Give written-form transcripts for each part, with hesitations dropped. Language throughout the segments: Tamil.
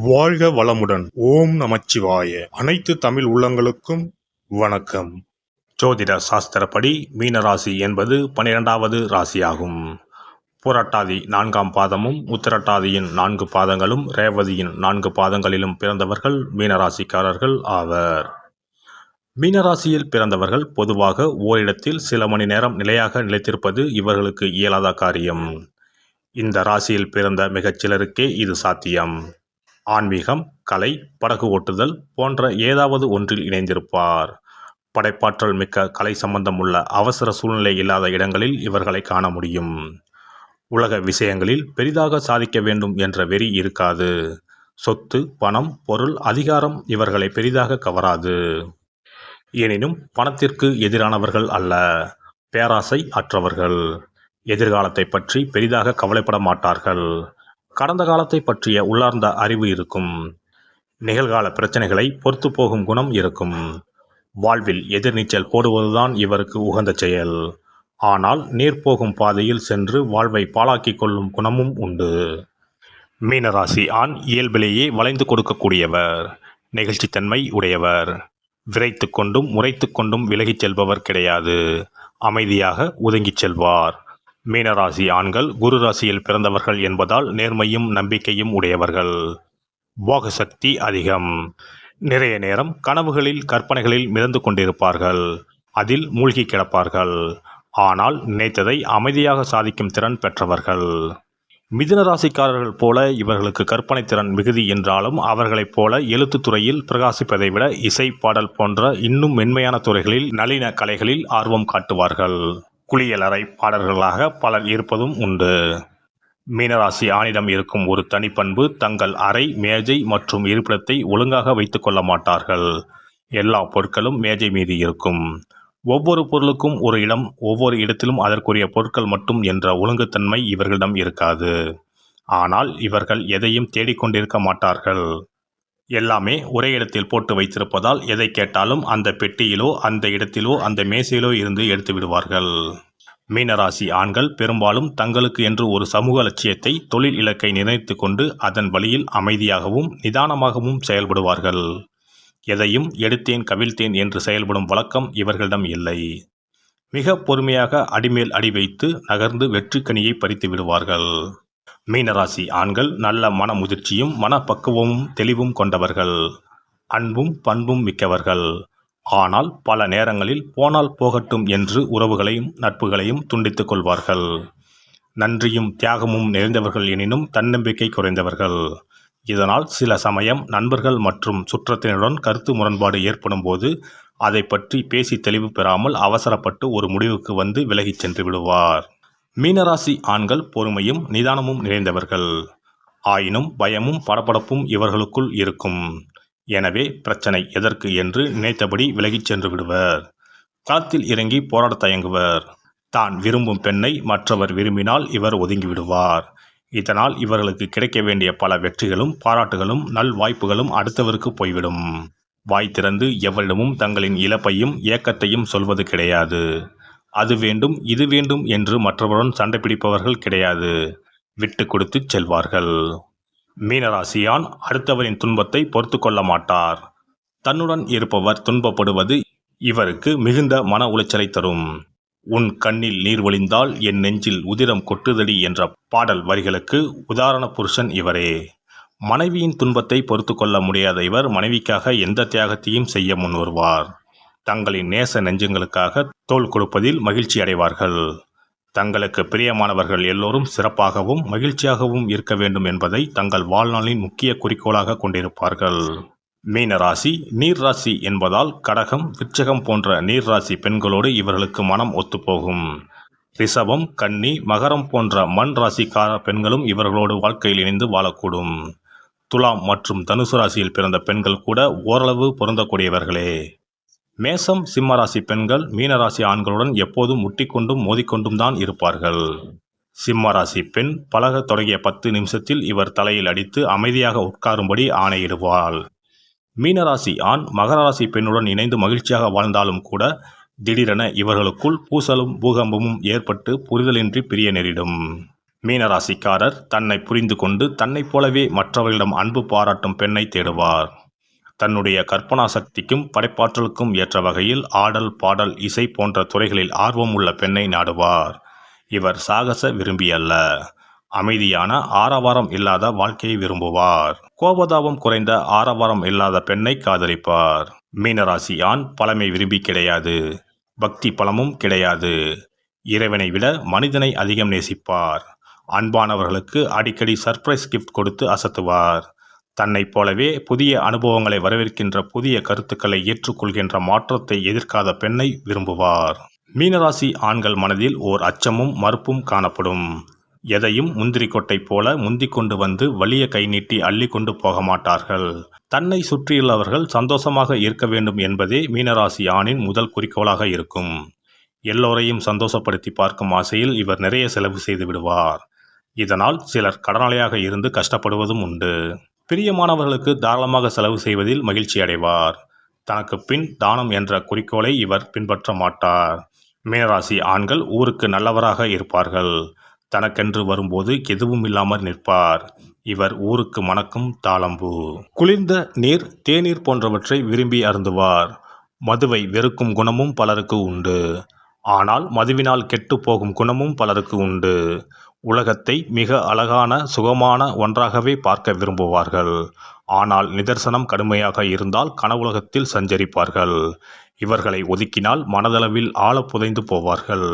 வாழ்க வளமுடன். ஓம் நமச்சிவாய. அனைத்து தமிழ் உள்ளங்களுக்கும் வணக்கம். ஜோதிட சாஸ்திரப்படி மீனராசி என்பது 12வது ராசியாகும். புரட்டாதி 4ஆம் பாதமும் உத்திரட்டாதியின் 4 பாதங்களும் ரேவதியின் 4 பாதங்களிலும் பிறந்தவர்கள் மீனராசிக்காரர்கள் ஆவர். மீனராசியில் பிறந்தவர்கள் பொதுவாக ஓரிடத்தில் சில மணி நேரம் நிலையாக நிலைத்திருப்பது இவர்களுக்கு இயலாத காரியம். இந்த ராசியில் பிறந்த மிகச் சிலருக்கே இது சாத்தியம். ஆன்மீகம், கலை, படகு ஓட்டுதல் போன்ற ஏதாவது ஒன்றில் இணைந்திருப்பார். படைப்பாற்றல் மிக்க கலை சம்பந்தம் உள்ள அவசர சூழ்நிலை இல்லாத இடங்களில் இவர்களை காண முடியும். உலக விஷயங்களில் பெரிதாக சாதிக்க வேண்டும் என்ற வெறி இருக்காது. சொத்து, பணம், பொருள், அதிகாரம் இவர்களை பெரிதாக கவராது. எனினும் பணத்திற்கு எதிரானவர்கள் அல்ல, பேராசை அற்றவர்கள். எதிர்காலத்தை பற்றி பெரிதாக கவலைப்பட மாட்டார்கள். கடந்த காலத்தை பற்றிய உள்ளார்ந்த அறிவு இருக்கும். நிகழ்கால பிரச்சனைகளை பொறுத்து போகும் குணம் இருக்கும். வாழ்வில் எதிர்நீச்சல் போடுவதுதான் இவருக்கு உகந்த செயல். ஆனால் நீர் போகும் பாதையில் சென்று வாழ்வை பாழாக்கிக் கொள்ளும் குணமும் உண்டு. மீனராசி ஆண் இயல்பிலேயே வளைந்து கொடுக்கக்கூடியவர், நெகிழ்ச்சித்தன்மை உடையவர். விரைத்து கொண்டும் முறைத்து கொண்டும் விலகிச் செல்பவர் கிடையாது. அமைதியாக ஒதுங்கிச் செல்வார். மீனராசி ஆண்கள் குரு ராசியில் பிறந்தவர்கள் என்பதால் நேர்மையும் நம்பிக்கையும் உடையவர்கள். போக சக்தி அதிகம். நிறைய நேரம் கனவுகளில் கற்பனைகளில் மிதந்து கொண்டிருப்பார்கள். அதில் மூழ்கி கிடப்பார்கள். ஆனால் நினைத்ததை அமைதியாக சாதிக்கும் திறன் பெற்றவர்கள். மிதுன ராசிக்காரர்கள் போல இவர்களுக்கு கற்பனை திறன் மிகுதி என்றாலும் அவர்களைப் போல எழுத்துத்துறையில் பிரகாசிப்பதை விட இசை, பாடல் போன்ற இன்னும் மென்மையான துறைகளில் நளின கலைகளில் ஆர்வம் காட்டுவார்கள். குளியலறை பாடல்களாக பலர் இருப்பதும் உண்டு. மீனராசி ஆணிடம் இருக்கும் ஒரு தனிப்பண்பு தங்கள் அறை, மேஜை மற்றும் இருப்பிடத்தை ஒழுங்காக வைத்துக் கொள்ள மாட்டார்கள். எல்லா பொருட்களும் மேஜை மீது இருக்கும். ஒவ்வொரு பொருளுக்கும் ஒரு இடம், ஒவ்வொரு இடத்திலும் அதற்குரிய பொருட்கள் மட்டும் என்ற ஒழுங்குத்தன்மை இவர்களிடம் இருக்காது. ஆனால் இவர்கள் எதையும் தேடிக்கொண்டிருக்க மாட்டார்கள். எல்லாமே ஒரே இடத்தில் போட்டு வைத்திருப்பதால் எதை கேட்டாலும் அந்த பெட்டியிலோ அந்த இடத்திலோ அந்த மேசையிலோ இருந்து எடுத்து விடுவார்கள். மீனராசி ஆண்கள் பெரும்பாலும் தங்களுக்கு என்று ஒரு சமூக லட்சியத்தை, தொழில் இலக்கை நிர்ணயித்து கொண்டு அதன் வழியில் அமைதியாகவும் நிதானமாகவும் செயல்படுவார்கள். எதையும் எடுத்தேன் கவிழ்த்தேன் என்று செயல்படும் வழக்கம் இவர்களிடம் இல்லை. மிக பொறுமையாக அடிமேல் அடி வைத்து நகர்ந்து வெற்றி கனியை பறித்து விடுவார்கள். மீனராசி ஆண்கள் நல்ல மன முதிர்ச்சியும் மனப்பக்குவமும் தெளிவும் கொண்டவர்கள். அன்பும் பண்பும் மிக்கவர்கள். ஆனால் பல நேரங்களில் போனால் போகட்டும் என்று உறவுகளையும் நட்புகளையும் துண்டித்துக் கொள்வார்கள். நன்றியும் தியாகமும் நிறைந்தவர்கள் எனினும் தன்னம்பிக்கை குறைந்தவர்கள். இதனால் சில சமயம் நண்பர்கள் மற்றும் சுற்றத்தினருடன் கருத்து முரண்பாடு ஏற்படும் போது அதை பற்றி பேசி தெளிவு பெறாமல் அவசரப்பட்டு ஒரு முடிவுக்கு வந்து விலகிச் சென்று விடுவார். மீனராசி ஆண்கள் பொறுமையும் நிதானமும் நிறைந்தவர்கள். ஆயினும் பயமும் படபடப்பும் இவர்களுக்குள் இருக்கும். எனவே பிரச்சனை எதற்கு என்று நினைத்தபடி விலகிச் சென்று விடுவர். களத்தில் இறங்கி போராட தயங்குவர். தான் விரும்பும் பெண்ணை மற்றவர் விரும்பினால் இவர் ஒதுங்கிவிடுவார். இதனால் இவர்களுக்கு கிடைக்க வேண்டிய பல வெற்றிகளும் பாராட்டுகளும் நல் வாய்ப்புகளும் அடுத்தவருக்கு போய்விடும். வாய் திறந்து எவரிடமும் தங்களின் இழப்பையும் ஏக்கத்தையும் சொல்வது கிடையாது. அது வேண்டும் இது வேண்டும் என்று மற்றவருடன் சண்டை பிடிப்பவர்கள் கிடையாது. விட்டு கொடுத்து செல்வார்கள். மீனராசியான் அடுத்தவரின் துன்பத்தை பொறுத்து கொள்ள மாட்டார். தன்னுடன் இருப்பவர் துன்பப்படுவது இவருக்கு மிகுந்த மன உளைச்சலை தரும். உன் கண்ணில் நீர் வழிந்தால் என் நெஞ்சில் உதிரம் கொட்டுதடி என்ற பாடல் வரிகளுக்கு உதாரண புருஷன் இவரே. மனைவியின் துன்பத்தை பொறுத்து கொள்ள முடியாத இவர் மனைவிக்காக எந்த தியாகத்தையும் செய்ய முன்வருவார். தங்களின் நேச நெஞ்சங்களுக்காக தோள் கொடுப்பதில் மகிழ்ச்சி அடைவார்கள். தங்களுக்கு பிரியமானவர்கள் எல்லோரும் சிறப்பாகவும் மகிழ்ச்சியாகவும் இருக்க வேண்டும் என்பதை தங்கள் வாழ்நாளின் முக்கிய குறிக்கோளாக கொண்டிருப்பார்கள். மீனராசி நீர் ராசி என்பதால் கடகம், விருச்சிகம் போன்ற நீர் ராசி பெண்களோடு இவர்களுக்கு மனம் ஒத்துப்போகும். ரிஷபம், கன்னி, மகரம் போன்ற மண் ராசிக்கார பெண்களும் இவர்களோடு வாழ்க்கையில் இணைந்து வாழக்கூடும். துலாம் மற்றும் தனுசு ராசியில் பிறந்த பெண்கள் கூட ஓரளவு பொருந்தக்கூடியவர்களே. மேசம், சிம்மராசி பெண்கள் மீனராசி ஆண்களுடன் எப்போதும் முட்டிக்கொண்டும் மோதிக்கொண்டும் தான் இருப்பார்கள். சிம்மராசி பெண் பழக தொடங்கிய 10 நிமிஷத்தில் இவர் தலையில் அடித்து அமைதியாக உட்காரும்படி ஆணையிடுவாள். மீனராசி ஆண் மகராசி பெண்ணுடன் இணைந்து மகிழ்ச்சியாக வாழ்ந்தாலும் கூட திடீரென இவர்களுக்குள் பூசலும் பூகம்பமும் ஏற்பட்டு புரிதலின்றி பிரிய நேரிடும். மீனராசிக்காரர் தன்னை புரிந்து கொண்டு தன்னைப் போலவே மற்றவர்களிடம் அன்பு பாராட்டும் பெண்ணை தேடுவார். தன்னுடைய கற்பனா சக்திக்கும் படைப்பாற்றலுக்கும் ஏற்ற வகையில் ஆடல், பாடல், இசை போன்ற துறைகளில் ஆர்வம் உள்ள பெண்ணை நாடுவார். இவர் சாகச விரும்பி அல்ல, அமைதியான ஆரவாரம் இல்லாத வாழ்க்கையை விரும்புவார். கோபதாபம் குறைந்த ஆரவாரம் இல்லாத பெண்ணை காதலிப்பார். மீனராசி ஆண் பழமை விரும்பி கிடையாது, பக்தி பலமும் கிடையாது. இறைவனை விட மனிதனை அதிகம் நேசிப்பார். அன்பானவர்களுக்கு அடிக்கடி சர்ப்ரைஸ் கிஃப்ட் கொடுத்து அசத்துவார். தன்னைப் போலவே புதிய அனுபவங்களை வரவேற்கின்ற, புதிய கருத்துக்களை ஏற்றுக்கொள்கின்ற, மாற்றத்தை எதிர்க்காத பெண்ணை விரும்புவார். மீனராசி ஆண்கள் மனதில் ஓர் அச்சமும் மறுப்பும் காணப்படும். எதையும் முந்திரி கொட்டை போல முந்திக் கொண்டு வந்து வலிய கை நீட்டி அள்ளி கொண்டு போக மாட்டார்கள். தன்னை சுற்றியுள்ளவர்கள் சந்தோஷமாக இருக்க வேண்டும் என்பதே மீனராசி ஆணின் முதல் குறிக்கோளாக இருக்கும். எல்லோரையும் சந்தோஷப்படுத்தி பார்க்கும் ஆசையில் இவர் நிறைய செலவு செய்து விடுவார். இதனால் சிலர் கடனாளியாக இருந்து கஷ்டப்படுவதும் உண்டு. பிரியமானவர்களுக்கு தாராளமாக செலவு செய்வதில் மகிழ்ச்சி அடைவார். தனக்கு பின் தானம் என்ற குறிக்கோளை இவர் பின்பற்ற மாட்டார். மீனராசி ஆண்கள் ஊருக்கு நல்லவராக இருப்பார்கள். தனக்கென்று வரும்போது எதுவும் இல்லாமல் நிற்பார். இவர் ஊருக்கு மணக்கும் தாளம்பூ. குளிர்ந்த நீர், தேநீர் போன்றவற்றை விரும்பி அருந்துவார். மதுவை வெறுக்கும் குணமும் பலருக்கு உண்டு. ஆனால் மதுவினால் கெட்டு போகும் குணமும் பலருக்கு உண்டு. உலகத்தை மிக அழகான, சுகமான ஒன்றாகவே பார்க்க விரும்புவார்கள். ஆனால் நிதர்சனம் கடுமையாக இருந்தால் கனவுலகத்தில் சஞ்சரிப்பார்கள். இவர்களை ஒதுக்கினால் மனதளவில் ஆழ புதைந்து போவார்கள்.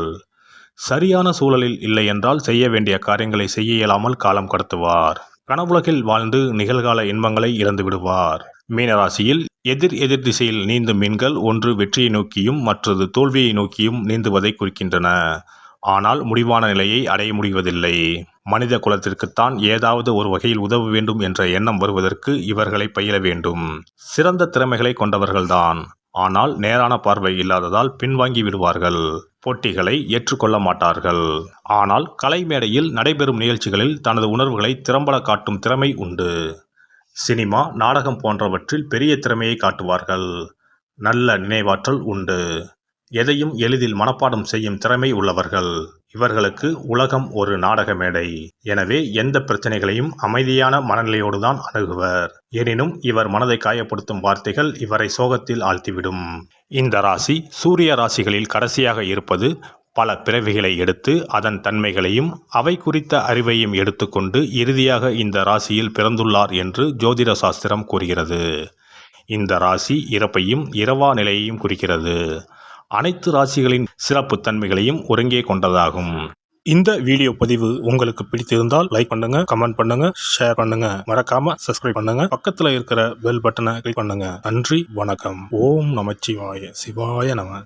சரியான சூழலில் இல்லை என்றால் செய்ய வேண்டிய காரியங்களை செய்ய இயலாமல் காலம் கடத்துவார். கனவுலகில் வாழ்ந்து நிகழ்கால இன்பங்களை இழந்து விடுவார். மீனராசியில் எதிர் திசையில் நீந்தும் மீன்கள் ஒன்று வெற்றியை நோக்கியும் மற்றது தோல்வியை நோக்கியும் நீந்துவதை குறிக்கின்றன. ஆனால் முடிவான நிலையை அடைய முடிவதில்லை. மனித குலத்திற்குத்தான் ஏதாவது ஒரு வகையில் உதவ வேண்டும் என்ற எண்ணம் வருவதற்கு இவர்களை பயில வேண்டும். சிறந்த திறமைகளை கொண்டவர்கள்தான். ஆனால் நேரான பார்வை இல்லாததால் பின்வாங்கி விடுவார்கள். போட்டிகளை ஏற்றுக்கொள்ள மாட்டார்கள். ஆனால் கலை மேடையில் நடைபெறும் நிகழ்ச்சிகளில் தனது உணர்வுகளை திறம்பட காட்டும் திறமை உண்டு. சினிமா, நாடகம் போன்றவற்றில் பெரிய திறமையை காட்டுவார்கள். நல்ல நினைவாற்றல் உண்டு. எதையும் எளிதில் மனப்பாடம் செய்யும் திறமை உள்ளவர்கள். இவர்களுக்கு உலகம் ஒரு நாடக மேடை. எனவே எந்த பிரச்சனைகளையும் அமைதியான மனநிலையோடு தான் அணுகுவர். எனினும் இவர் மனதை காயப்படுத்தும் வார்த்தைகள் இவரை சோகத்தில் ஆழ்த்திவிடும். இந்த ராசி சூரிய ராசிகளில் கடைசியாக இருப்பது பல பிறவிகளை எடுத்து அதன் தன்மைகளையும் அவை குறித்த அறிவையும் எடுத்துக்கொண்டு இறுதியாக இந்த ராசியில் பிறந்துள்ளார் என்று ஜோதிட சாஸ்திரம் கூறுகிறது. இந்த ராசி இறப்பையும் இரவா நிலையையும் குறிக்கிறது. அனைத்து ராசிகளின் சிறப்பு தன்மைகளையும் ஒருங்கே கொண்டதாகும். இந்த வீடியோ பதிவு உங்களுக்கு பிடித்திருந்தால் லைக் பண்ணுங்க, கமெண்ட் பண்ணுங்க, ஷேர் பண்ணுங்க. மறக்காம சப்ஸ்கிரைப் பண்ணுங்க. பக்கத்துல இருக்கிற பெல் பட்டனை கிளிக் பண்ணுங்க. நன்றி, வணக்கம். ஓம் நமச்சிவாய. சிவாய நம.